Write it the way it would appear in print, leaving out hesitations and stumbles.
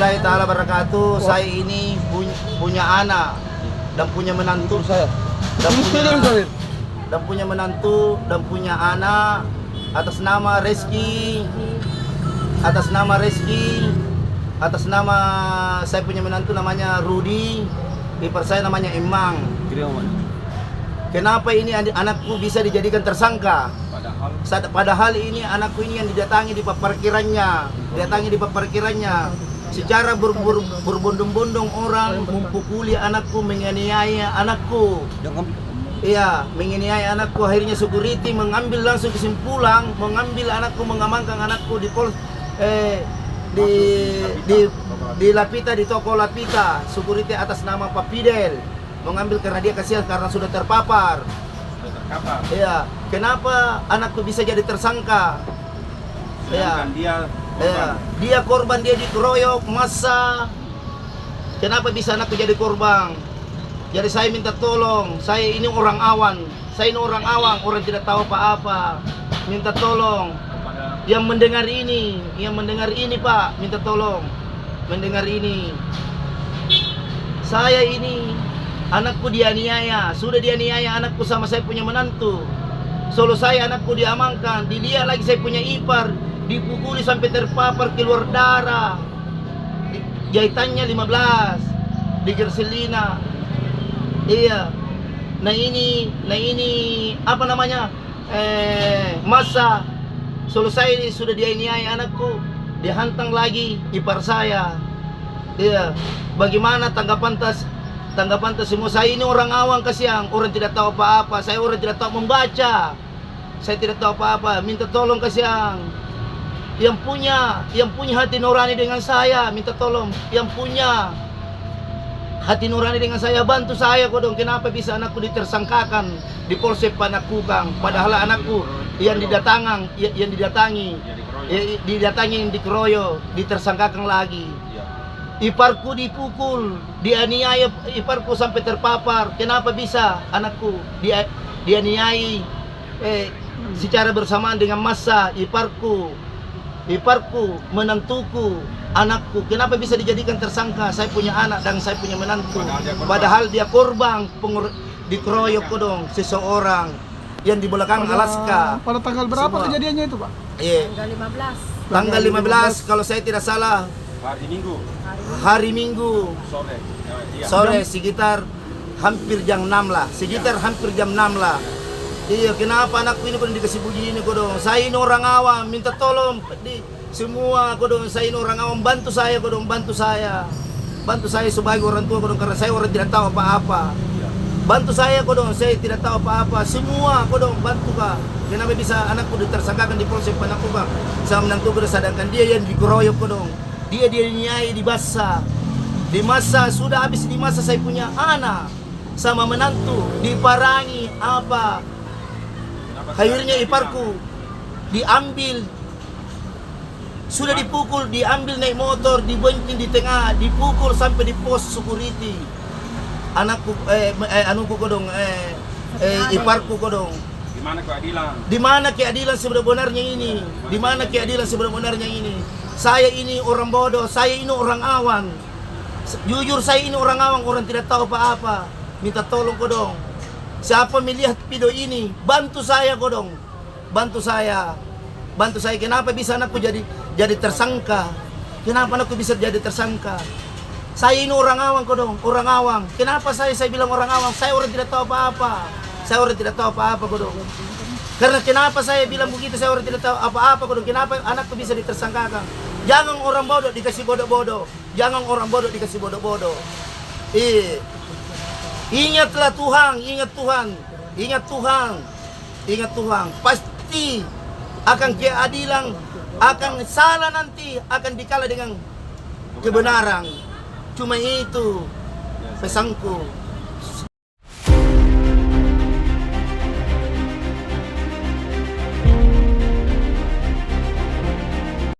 warahmatullahi taala wabarakatuh. Saya ini punya anak dan punya menantu dan punya anak atas nama Reski, atas nama saya punya menantu namanya Rudi, ipar saya namanya Emang. Kenapa ini anakku bisa dijadikan tersangka? Padahal ini anakku ini yang didatangi di parkirannya, secara berbondong-bondong orang memukuli anakku, menganiaya anakku. Iya, menganiaya anakku. Akhirnya security mengambil langsung kesimpulan, mengambil anakku, mengamankan anakku di Lapita, di toko Lapita. Security atas nama Pak Fidel mengambil karena dia kasihan karena sudah terpapar. Iya, kenapa anakku bisa jadi tersangka? Iya, dia korban, dia dikeroyok massa. Kenapa bisa anakku jadi korban? Jadi saya minta tolong, saya ini orang awam, orang tidak tahu apa-apa. Minta tolong, yang mendengar ini Pak, minta tolong, mendengar ini. Saya ini, anakku dianiaya, sudah dianiaya anakku sama saya punya menantu. Solo saya anakku diamankan, dilihat lagi saya punya ipar, dipukuli sampai terpapar keluar darah. Jahitannya 15, digerselina. Iya. Nah ini apa namanya? Masa solo saya ini sudah dianiaya anakku, dihantang lagi ipar saya. Iya. Bagaimana tanggapan semua? Saya ini orang awam kasihan, orang tidak tahu apa-apa. Saya orang tidak tahu membaca. Saya tidak tahu apa-apa. Minta tolong kasihan. Yang punya hati nurani dengan saya, minta tolong. Yang punya hati nurani dengan saya, bantu saya kodong. Kenapa bisa anakku ditersangkakan di Polsek Panakukang, padahal anakku yang didatangi, yang dikeroyok, ditersangkakan lagi. Iparku dipukul, dianiaya iparku sampai terpapar. Kenapa bisa anakku dianiai secara bersamaan dengan massa iparku, menantuku, anakku? Kenapa bisa dijadikan tersangka? Saya punya anak dan saya punya menantu. Padahal dia korban dikeroyok kodong seseorang yang di belakang Alaska. Pada tanggal berapa kejadiannya itu, Pak? Tanggal 15 kalau saya tidak salah. Hari Minggu sore sekitar hampir jam 6 lah. Iya, kenapa anakku ini kodong dikasih begini kodong? Saya ini orang awam, minta tolong semua kodong. Saya ini orang awam, bantu saya kodong, bantu saya sebagai orang tua kodong, karena saya orang tidak tahu apa-apa. Bantu saya kodong, saya tidak tahu apa-apa. Semua kodong, bantu kak. Kenapa bisa anakku ditersangkakan di Polsek Panakukang sama menantu kodong, sedangkan dia yang dikeroyok kodong. Dia dianiaya di masa sudah habis di masa saya punya anak sama menantu diparangi apa? Akhirnya iparku diambil, sudah dipukul, diambil naik motor, dibenting di tengah, dipukul sampai di pos security. Anakku anuku kodong, iparku kodong. Di mana keadilan sebenarnya ini? Di mana keadilan sebenarnya ini? Saya ini orang bodoh, saya ini orang awam. Jujur saya ini orang awam, orang tidak tahu apa-apa. Minta tolong kodong. Siapa melihat video ini, bantu saya kodong. Bantu saya. Kenapa bisa anakku jadi tersangka? Kenapa anakku bisa jadi tersangka? Saya ini orang awam kodong, orang awam. Kenapa saya bilang orang awam? Saya orang tidak tahu apa-apa. Kodong. Karena kenapa saya bilang begitu, saya orang tidak tahu apa-apa kodong. Kenapa anakku bisa ditersangkakan? Jangan orang bodoh dikasih bodoh-bodoh. Ingatlah Tuhan, ingat Tuhan. Pasti akan keadilan, akan salah nanti akan dikalah dengan kebenaran. Cuma itu pesanku.